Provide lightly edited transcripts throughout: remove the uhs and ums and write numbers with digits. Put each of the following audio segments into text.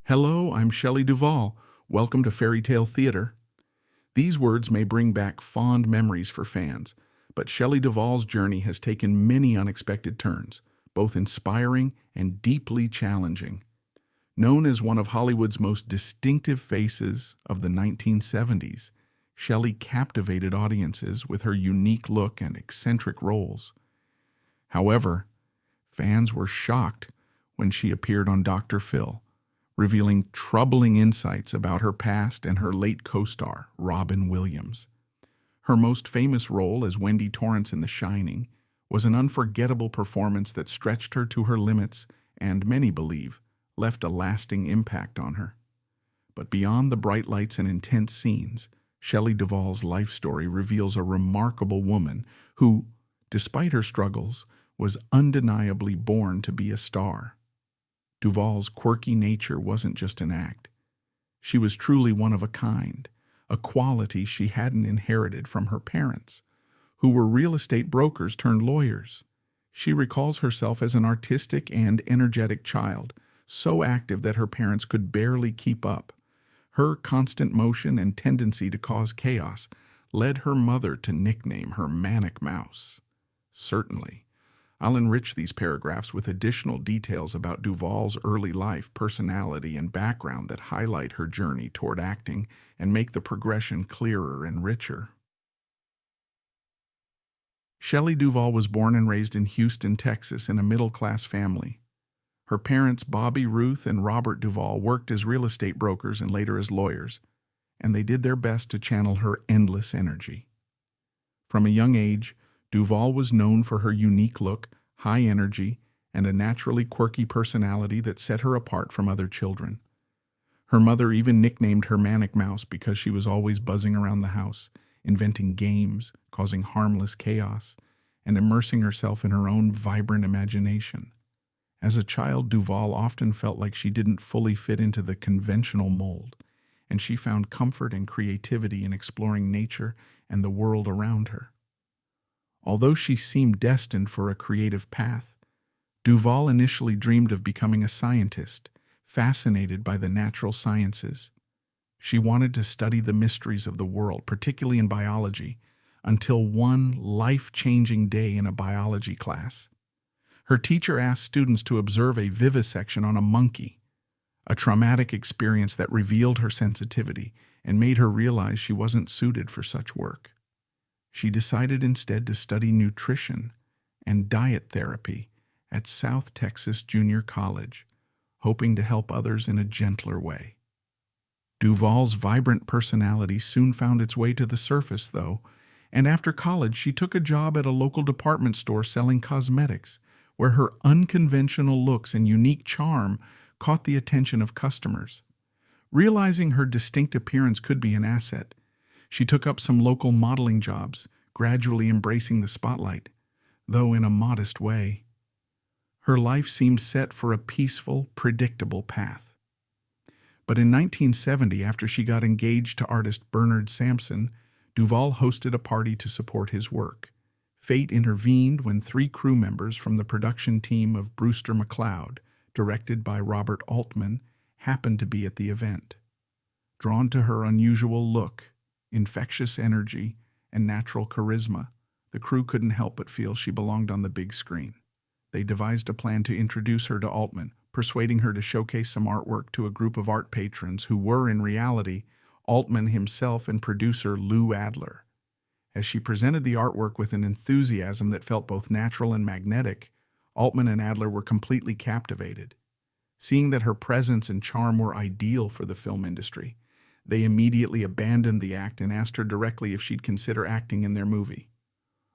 Hello, I'm Shelley Duvall. Welcome to Faerie Tale Theatre. These words may bring back fond memories for fans, but Shelley Duvall's journey has taken many unexpected turns, both inspiring and deeply challenging. Known as one of Hollywood's most distinctive faces of the 1970s, Shelley captivated audiences with her unique look and eccentric roles. However, fans were shocked when she appeared on Dr. Phil, revealing troubling insights about her past and her late co-star, Robin Williams. Her most famous role as Wendy Torrance in The Shining was an unforgettable performance that stretched her to her limits and, many believe, left a lasting impact on her. But beyond the bright lights and intense scenes, Shelley Duvall's life story reveals a remarkable woman who, despite her struggles, was undeniably born to be a star. Duvall's quirky nature wasn't just an act. She was truly one of a kind, a quality she hadn't inherited from her parents, who were real estate brokers turned lawyers. She recalls herself as an artistic and energetic child, so active that her parents could barely keep up. Her constant motion and tendency to cause chaos led her mother to nickname her Manic Mouse. Certainly, I'll enrich these paragraphs with additional details about Duvall's early life, personality, and background that highlight her journey toward acting and make the progression clearer and richer. Shelley Duvall was born and raised in Houston, Texas, in a middle-class family. Her parents, Bobby Ruth and Robert Duvall, worked as real estate brokers and later as lawyers, and they did their best to channel her endless energy. From a young age, Duvall was known for her unique look, high energy, and a naturally quirky personality that set her apart from other children. Her mother even nicknamed her Manic Mouse because she was always buzzing around the house, inventing games, causing harmless chaos, and immersing herself in her own vibrant imagination. As a child, Duvall often felt like she didn't fully fit into the conventional mold, and she found comfort and creativity in exploring nature and the world around her. Although she seemed destined for a creative path, Duvall initially dreamed of becoming a scientist, fascinated by the natural sciences. She wanted to study the mysteries of the world, particularly in biology, until one life-changing day in a biology class. Her teacher asked students to observe a vivisection on a monkey, a traumatic experience that revealed her sensitivity and made her realize she wasn't suited for such work. She decided instead to study nutrition and diet therapy at South Texas Junior College, hoping to help others in a gentler way. Duvall's vibrant personality soon found its way to the surface, though, and after college she took a job at a local department store selling cosmetics, where her unconventional looks and unique charm caught the attention of customers. Realizing her distinct appearance could be an asset, she took up some local modeling jobs, gradually embracing the spotlight, though in a modest way. Her life seemed set for a peaceful, predictable path. But in 1970, after she got engaged to artist Bernard Sampson, Duvall hosted a party to support his work. Fate intervened when 3 crew members from the production team of Brewster McCloud, directed by Robert Altman, happened to be at the event. Drawn to her unusual look, infectious energy, and natural charisma, the crew couldn't help but feel she belonged on the big screen. They devised a plan to introduce her to Altman, persuading her to showcase some artwork to a group of art patrons who were, in reality, Altman himself and producer Lou Adler. As she presented the artwork with an enthusiasm that felt both natural and magnetic, Altman and Adler were completely captivated. Seeing that her presence and charm were ideal for the film industry, they immediately abandoned the act and asked her directly if she'd consider acting in their movie.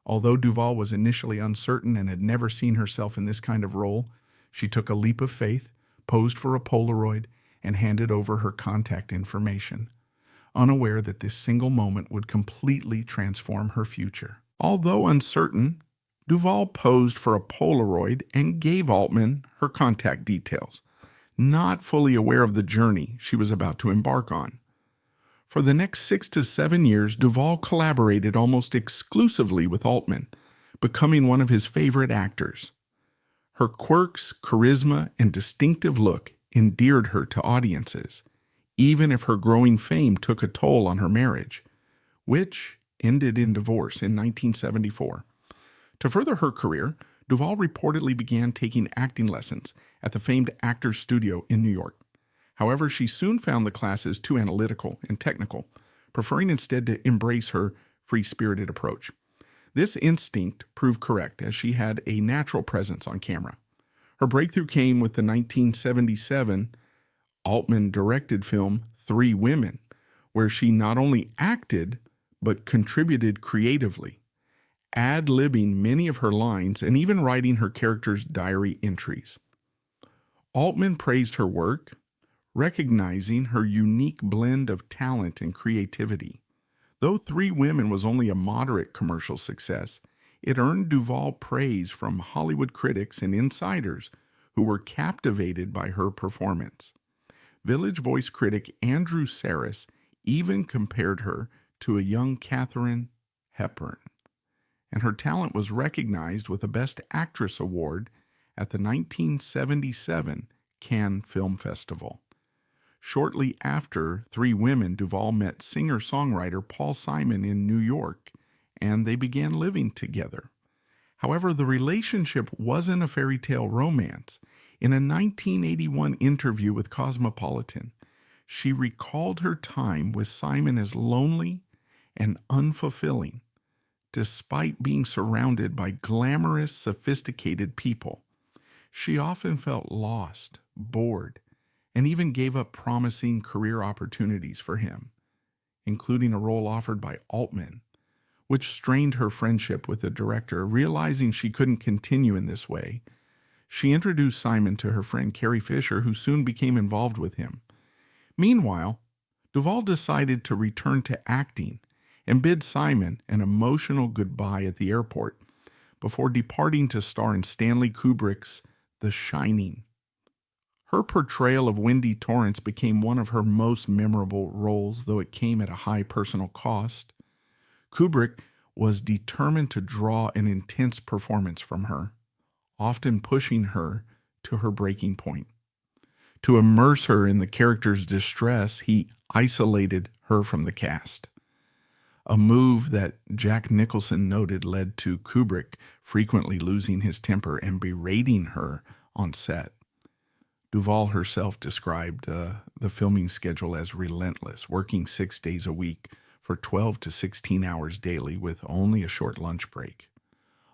Although Duvall was initially uncertain and had never seen herself in this kind of role, she took a leap of faith, posed for a Polaroid, and handed over her contact information, unaware that this single moment would completely transform her future. Although uncertain, Duvall posed for a Polaroid and gave Altman her contact details, not fully aware of the journey she was about to embark on. For the next 6 to 7 years, Duvall collaborated almost exclusively with Altman, becoming one of his favorite actors. Her quirks, charisma, and distinctive look endeared her to audiences, even if her growing fame took a toll on her marriage, which ended in divorce in 1974. To further her career, Duvall reportedly began taking acting lessons at the famed Actors Studio in New York. However, she soon found the classes too analytical and technical, preferring instead to embrace her free-spirited approach. This instinct proved correct, as she had a natural presence on camera. Her breakthrough came with the 1977 Altman directed film Three Women, where she not only acted but contributed creatively, ad-libbing many of her lines and even writing her character's diary entries. Altman praised her work, recognizing her unique blend of talent and creativity. Though Three Women was only a moderate commercial success, it earned Duvall praise from Hollywood critics and insiders who were captivated by her performance. Village Voice critic Andrew Sarris even compared her to a young Katharine Hepburn, and her talent was recognized with a Best Actress award at the 1977 Cannes Film Festival. Shortly after Three Women, Duvall met singer-songwriter Paul Simon in New York, and they began living together. However, the relationship wasn't a fairy tale romance. In a 1981 interview with Cosmopolitan, she recalled her time with Simon as lonely and unfulfilling, despite being surrounded by glamorous, sophisticated people. She often felt lost, bored, and even gave up promising career opportunities for him, including a role offered by Altman, which strained her friendship with the director. Realizing she couldn't continue in this way, she introduced Simon to her friend Carrie Fisher, who soon became involved with him. Meanwhile, Duvall decided to return to acting and bid Simon an emotional goodbye at the airport before departing to star in Stanley Kubrick's The Shining. Her portrayal of Wendy Torrance became one of her most memorable roles, though it came at a high personal cost. Kubrick was determined to draw an intense performance from her, often pushing her to her breaking point. To immerse her in the character's distress, he isolated her from the cast, a move that Jack Nicholson noted led to Kubrick frequently losing his temper and berating her on set. Duvall herself described the filming schedule as relentless, working 6 days a week for 12 to 16 hours daily with only a short lunch break,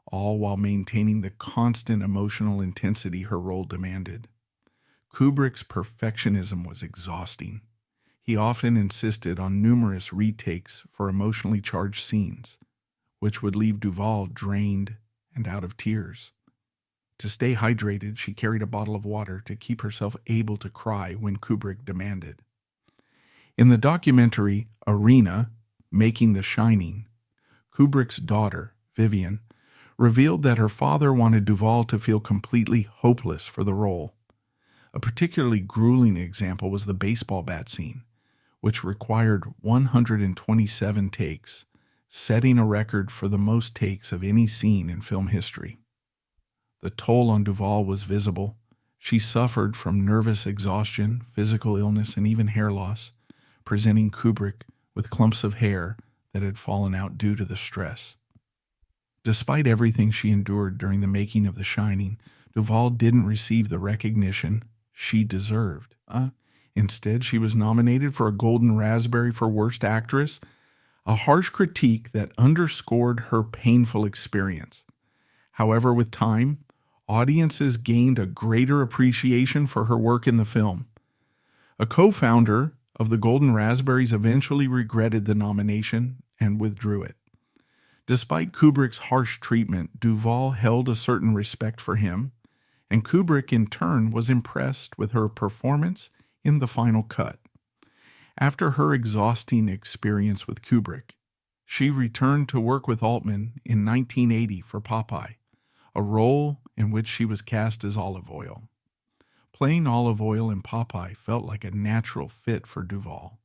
all while maintaining the constant emotional intensity her role demanded. Kubrick's perfectionism was exhausting. He often insisted on numerous retakes for emotionally charged scenes, which would leave Duvall drained and out of tears. To stay hydrated, she carried a bottle of water to keep herself able to cry when Kubrick demanded. In the documentary Arena, Making the Shining, Kubrick's daughter, Vivian, revealed that her father wanted Duvall to feel completely hopeless for the role. A particularly grueling example was the baseball bat scene, which required 127 takes, setting a record for the most takes of any scene in film history. The toll on Duvall was visible. She suffered from nervous exhaustion, physical illness, and even hair loss, presenting Kubrick with clumps of hair that had fallen out due to the stress. Despite everything she endured during the making of The Shining, Duvall didn't receive the recognition she deserved. Instead, she was nominated for a Golden Raspberry for Worst Actress, a harsh critique that underscored her painful experience. However, with time, audiences gained a greater appreciation for her work in the film. A co-founder of the Golden Raspberries eventually regretted the nomination and withdrew it. Despite Kubrick's harsh treatment, Duvall held a certain respect for him, and Kubrick in turn was impressed with her performance in the final cut. After her exhausting experience with Kubrick, she returned to work with Altman in 1980 for Popeye, a role in which she was cast as Olive Oyl. Playing Olive Oyl in Popeye felt like a natural fit for Duvall.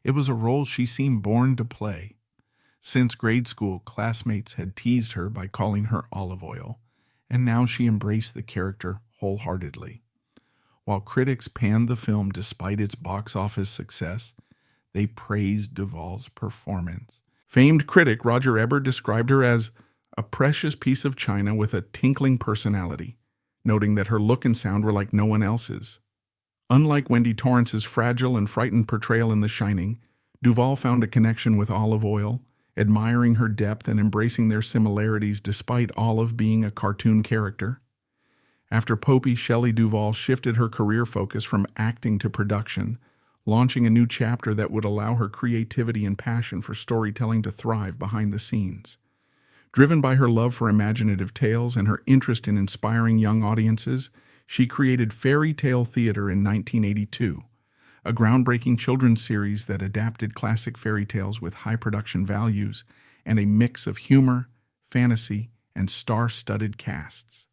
It was a role she seemed born to play. Since grade school, classmates had teased her by calling her Olive Oyl, and now she embraced the character wholeheartedly. While critics panned the film despite its box office success, they praised Duvall's performance. Famed critic Roger Ebert described her as a precious piece of china with a tinkling personality, noting that her look and sound were like no one else's. Unlike Wendy Torrance's fragile and frightened portrayal in The Shining, Duvall found a connection with Olive Oyl, admiring her depth and embracing their similarities despite Olive being a cartoon character. After Popeye, Shelley Duvall shifted her career focus from acting to production, launching a new chapter that would allow her creativity and passion for storytelling to thrive behind the scenes. Driven by her love for imaginative tales and her interest in inspiring young audiences, she created Faerie Tale Theatre in 1982, a groundbreaking children's series that adapted classic fairy tales with high production values and a mix of humor, fantasy, and star-studded casts.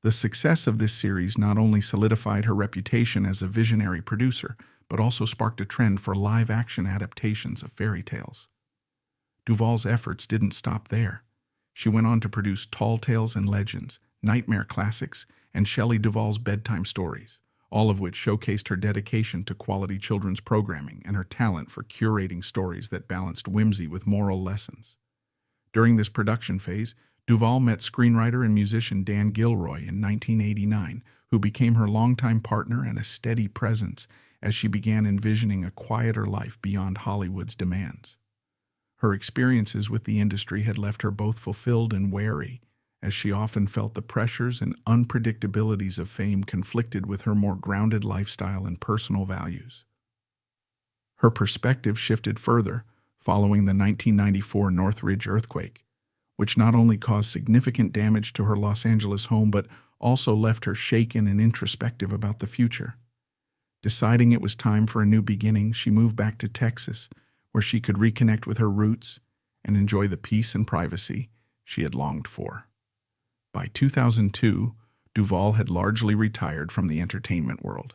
The success of this series not only solidified her reputation as a visionary producer, but also sparked a trend for live-action adaptations of fairy tales. Duvall's efforts didn't stop there. She went on to produce Tall Tales and Legends, Nightmare Classics, and Shelley Duvall's Bedtime Stories, all of which showcased her dedication to quality children's programming and her talent for curating stories that balanced whimsy with moral lessons. During this production phase, Duvall met screenwriter and musician Dan Gilroy in 1989, who became her longtime partner and a steady presence as she began envisioning a quieter life beyond Hollywood's demands. Her experiences with the industry had left her both fulfilled and wary, as she often felt the pressures and unpredictabilities of fame conflicted with her more grounded lifestyle and personal values. Her perspective shifted further following the 1994 Northridge earthquake, which not only caused significant damage to her Los Angeles home but also left her shaken and introspective about the future. Deciding it was time for a new beginning, she moved back to Texas, where she could reconnect with her roots and enjoy the peace and privacy she had longed for. By 2002, Duvall had largely retired from the entertainment world.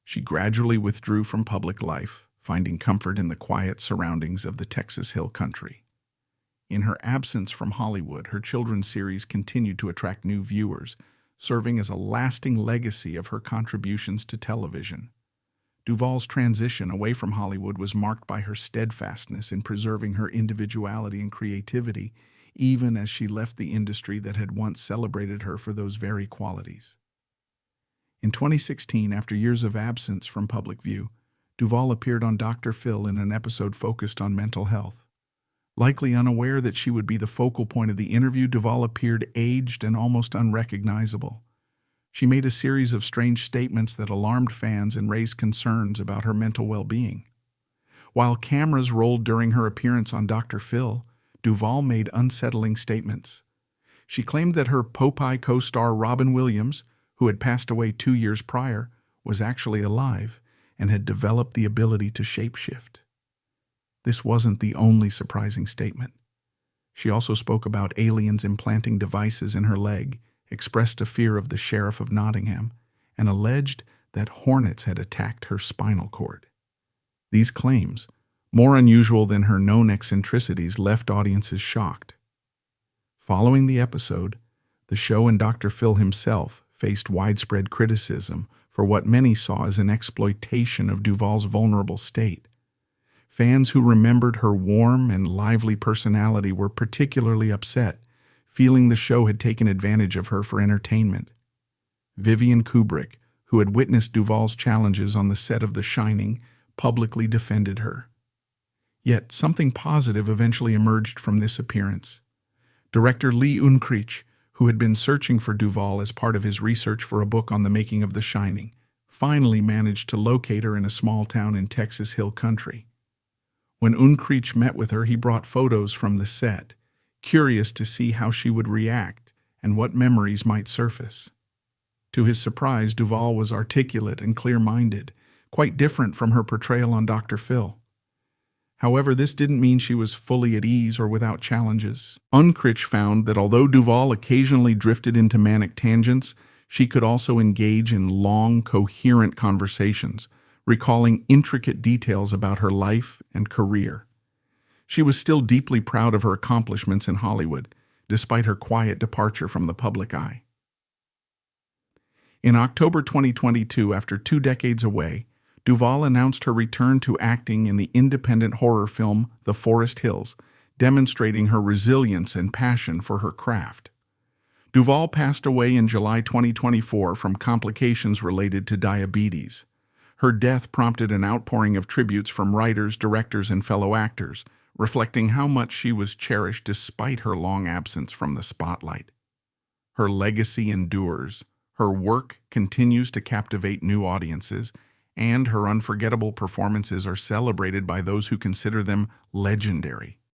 She gradually withdrew from public life, finding comfort in the quiet surroundings of the Texas Hill Country. In her absence from Hollywood, her children's series continued to attract new viewers, serving as a lasting legacy of her contributions to television. Duvall's transition away from Hollywood was marked by her steadfastness in preserving her individuality and creativity, even as she left the industry that had once celebrated her for those very qualities. In 2016, after years of absence from public view, Duvall appeared on Dr. Phil in an episode focused on mental health. Likely unaware that she would be the focal point of the interview, Duvall appeared aged and almost unrecognizable. She made a series of strange statements that alarmed fans and raised concerns about her mental well-being. While cameras rolled during her appearance on Dr. Phil, Duvall made unsettling statements. She claimed that her Popeye co-star Robin Williams, who had passed away 2 years prior, was actually alive and had developed the ability to shapeshift. This wasn't the only surprising statement. She also spoke about aliens implanting devices in her leg, expressed a fear of the Sheriff of Nottingham, and alleged that hornets had attacked her spinal cord. These claims, more unusual than her known eccentricities, left audiences shocked. Following the episode, the show and Dr. Phil himself faced widespread criticism for what many saw as an exploitation of Duvall's vulnerable state. Fans who remembered her warm and lively personality were particularly upset, feeling the show had taken advantage of her for entertainment. Vivian Kubrick, who had witnessed Duvall's challenges on the set of The Shining, publicly defended her. Yet something positive eventually emerged from this appearance. Director Lee Unkrich, who had been searching for Duvall as part of his research for a book on the making of The Shining, finally managed to locate her in a small town in Texas Hill Country. When Unkrich met with her, he brought photos from the set, curious to see how she would react and what memories might surface. To his surprise, Duvall was articulate and clear-minded, quite different from her portrayal on Dr. Phil. However, this didn't mean she was fully at ease or without challenges. Unkrich found that although Duvall occasionally drifted into manic tangents, she could also engage in long, coherent conversations, recalling intricate details about her life and career. She was still deeply proud of her accomplishments in Hollywood, despite her quiet departure from the public eye. In October 2022, after 2 decades away, Duvall announced her return to acting in the independent horror film The Forest Hills, demonstrating her resilience and passion for her craft. Duvall passed away in July 2024 from complications related to diabetes. Her death prompted an outpouring of tributes from writers, directors, and fellow actors, reflecting how much she was cherished despite her long absence from the spotlight. Her legacy endures, her work continues to captivate new audiences, and her unforgettable performances are celebrated by those who consider them legendary.